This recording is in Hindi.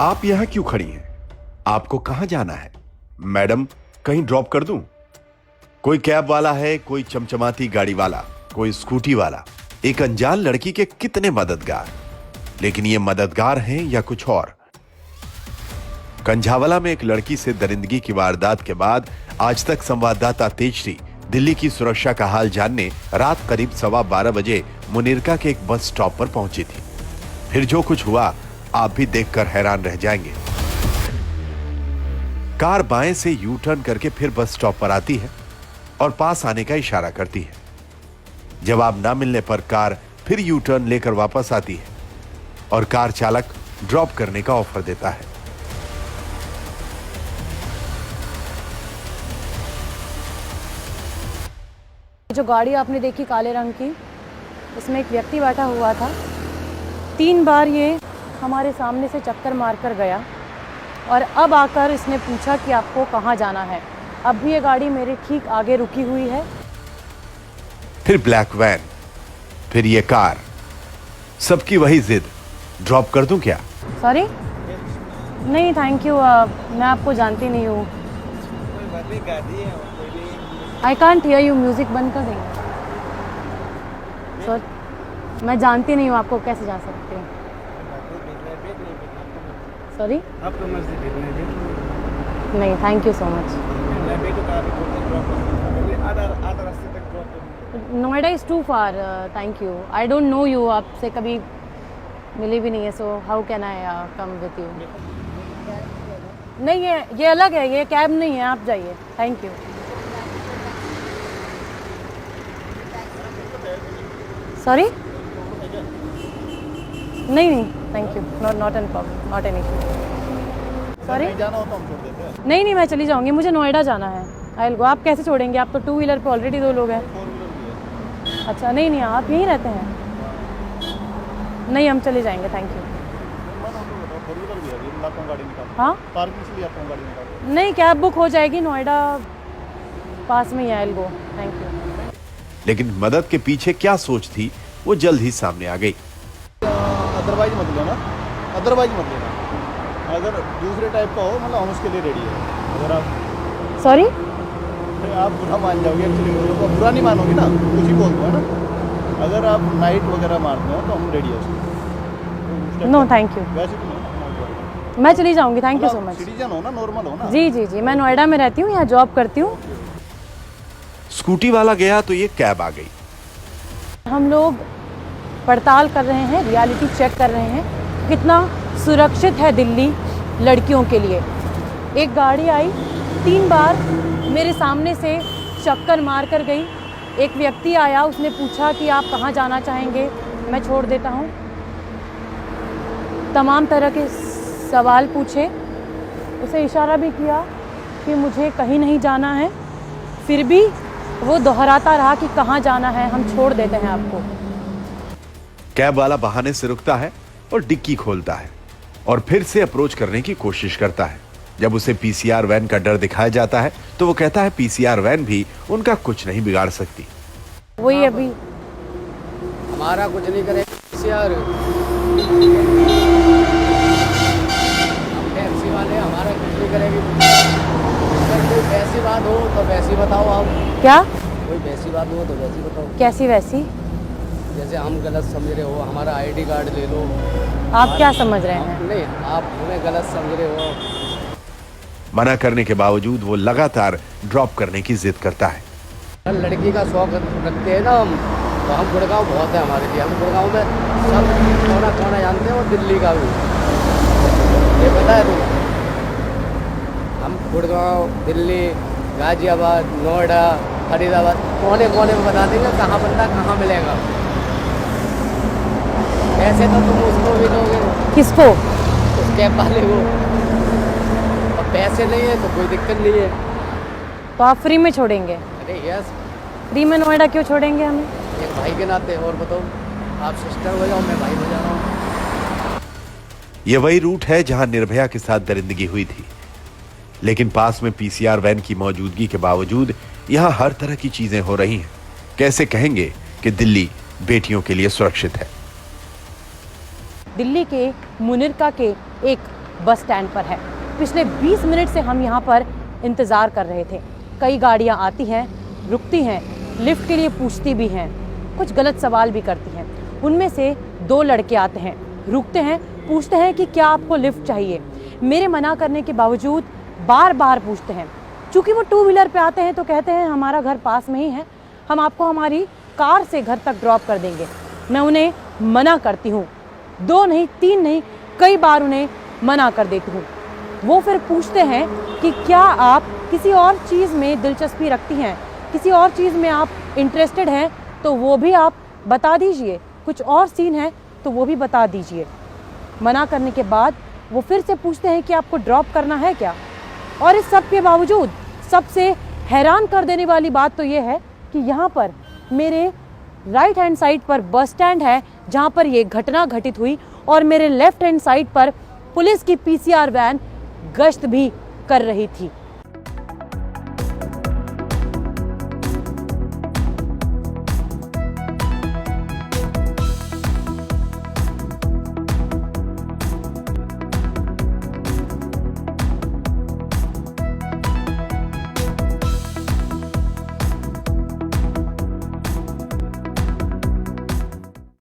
आप यहां क्यों खड़ी हैं? आपको कहां जाना है? मैडम, कहीं ड्रॉप कर दूं? कोई कैब वाला है, कोई चमचमाती गाड़ी वाला, कोई स्कूटी वाला। एक अनजान लड़की के कितने मददगार, लेकिन ये मददगार हैं या कुछ और। कंझावला में एक लड़की से दरिंदगी की वारदात के बाद आज तक संवाददाता तेजश्री दिल्ली की सुरक्षा का हाल जानने रात करीब 12:15 बजे मुनिरका के एक बस स्टॉप पर पहुंची थी। फिर जो कुछ हुआ आप भी देखकर हैरान रह जाएंगे। कार बाएं से यू टर्न करके फिर बस स्टॉप पर आती है और पास आने का इशारा करती है। जवाब ना मिलने पर कार फिर यू टर्न लेकर वापस आती है और कार चालक ड्रॉप करने का ऑफर देता है। जो गाड़ी आपने देखी काले रंग की, इसमें एक व्यक्ति बैठा हुआ था। 3 बार ये हमारे सामने से चक्कर मारकर गया और अब आकर इसने पूछा कि आपको कहाँ जाना है। अब भी ये गाड़ी मेरे ठीक आगे रुकी हुई है। फिर ब्लैक वैन, फिर ये कार, सबकी वही जिद, ड्रॉप कर दूं क्या? सॉरी, नहीं थैंक यू, मैं आपको जानती नहीं हूँ। I can't hear you, music बंद कर देंगे? सॉरी, मैं जानती नहीं हूँ आपको, कैसे जा सकती हूँ? सॉरी, नहीं thank you so much. Noida is too far, thank you. I don't know you, आपसे कभी मिली भी नहीं है, so how can I come with you? नहीं, ये अलग है, ये कैब नहीं है, आप जाइए, थैंक यू। सॉरी, नहीं thank you, not an problem, not an issue. Sorry, नहीं मैं चली जाऊंगी, मुझे नोएडा जाना है। I will go. आप कैसे छोड़ेंगे? आप तो 2 व्हीलर पे ऑलरेडी 2 लोग हैं। अच्छा, नहीं आप यहीं रहते हैं? नहीं, हम चले जाएंगे, थैंक यू। हाँ, नहीं कैब बुक हो जाएगी, नोएडा पास में ही है। I will go, thank you. लेकिन मदद के पीछे क्या सोच थी वो जल्द ही सामने आ गई। अदरवाइज मत लेना, अदरवाइज मत लेना। अगर दूसरे टाइप का हो मतलब हम उसके लिए रेडी है। अगर आप सॉरी, आप बुरा मान जाओगे, एक्चुअली बुरा नहीं मानोगे ना, कुछ ही बोल दो है ना। अगर आप नाइट वगैरह मारते हो तो हम रेडी है उसके। नो थैंक यू, वैसे तो नहीं, मैं चली जाऊंगी, thank you so much. Citizen हो ना, नॉर्मल हो ना। जी, मैं नोएडा में रहती हूँ, यहाँ जॉब करती हूँ। स्कूटी वाला गया तो ये कैब आ गई। हम लोग पड़ताल कर रहे हैं, रियलिटी चेक कर रहे हैं कितना सुरक्षित है दिल्ली लड़कियों के लिए। एक गाड़ी आई, 3 बार मेरे सामने से चक्कर मार कर गई। एक व्यक्ति आया, उसने पूछा कि आप कहाँ जाना चाहेंगे, मैं छोड़ देता हूँ। तमाम तरह के सवाल पूछे, उसे इशारा भी किया कि मुझे कहीं नहीं जाना है, फिर भी वो दोहराता रहा कि कहाँ जाना है, हम छोड़ देते हैं आपको। कैब वाला बहाने से रुकता है और डिक्की खोलता है और फिर से अप्रोच करने की कोशिश करता है। जब उसे पीसीआर वैन का डर दिखाया जाता है तो वो कहता है पीसीआर वैन भी उनका कुछ नहीं बिगाड़ सकती। वही अभी हमारा कुछ नहीं करे पीसीआर, टैक्सी वाले हमारा कुछ नहीं करेंगे। अगर कोई वैसी बात हो तो वैसी बताओ आप। क्या? कोई वैसी बात हो तो वैसी बताओ। कैसी वैसी? जैसे हम गलत समझ रहे हो, हमारा आईडी कार्ड ले लो। आप क्या समझ रहे हैं? नहीं, आप हमें गलत समझ रहे हो। मना करने के बावजूद वो लगातार ड्रॉप करने की जिद करता है। लड़की का शौक रखते हैं ना हम, तो हम गुड़गांव बहुत है हमारे लिए। हम गुड़गांव में सब कोना कोना जानते हैं और दिल्ली का भी, ये पता है तुम्हें? हम गुड़गांव, दिल्ली, गाजियाबाद, नोएडा, फरीदाबाद, कोने कोने में बता देंगे कहाँ बंदा कहाँ मिलेगा। ऐसे तो तुम उसको भी दोगे। किसको? उस कैब वाले को। अब पैसे नहीं है तो कोई दिक्कत नहीं है। तो आप फ्री में छोड़ेंगे? अरे यस, फ्री में नोएडा क्यों छोड़ेंगे हमें? एक भाई के नाते। और बताओ, आप सिस्टर हो जाओ, मैं भाई हो जा रहा हूँ। ये वही रूट है जहां निर्भया के साथ दरिंदगी हुई थी, लेकिन पास में पीसीआर वैन की मौजूदगी के बावजूद यहां हर तरह की चीजें हो रही हैं। कैसे कहेंगे कि दिल्ली बेटियों के लिए सुरक्षित है? दिल्ली के मुनिरका के एक बस स्टैंड पर है। पिछले 20 मिनट से हम यहाँ पर इंतज़ार कर रहे थे। कई गाड़ियाँ आती हैं, रुकती हैं, लिफ्ट के लिए पूछती भी हैं, कुछ गलत सवाल भी करती हैं। उनमें से 2 लड़के आते हैं, रुकते हैं, पूछते हैं कि क्या आपको लिफ्ट चाहिए। मेरे मना करने के बावजूद बार बार पूछते हैं। चूँकि वो 2 व्हीलर पे आते हैं तो कहते हैं हमारा घर पास में ही है, हम आपको हमारी कार से घर तक ड्रॉप कर देंगे। मैं उन्हें मना करती हूँ, 2 नहीं 3 नहीं कई बार उन्हें मना कर देती हूँ। वो फिर पूछते हैं कि क्या आप किसी और चीज़ में दिलचस्पी रखती हैं, किसी और चीज़ में आप इंटरेस्टेड हैं तो वो भी आप बता दीजिए, कुछ और सीन है तो वो भी बता दीजिए। मना करने के बाद वो फिर से पूछते हैं कि आपको ड्रॉप करना है क्या। और इस सब के बावजूद सबसे हैरान कर देने वाली बात तो ये है कि यहाँ पर मेरे राइट हैंड साइड पर बस स्टैंड है जहाँ पर ये घटना घटित हुई, और मेरे लेफ्ट हैंड साइड पर पुलिस की PCR वैन गश्त भी कर रही थी।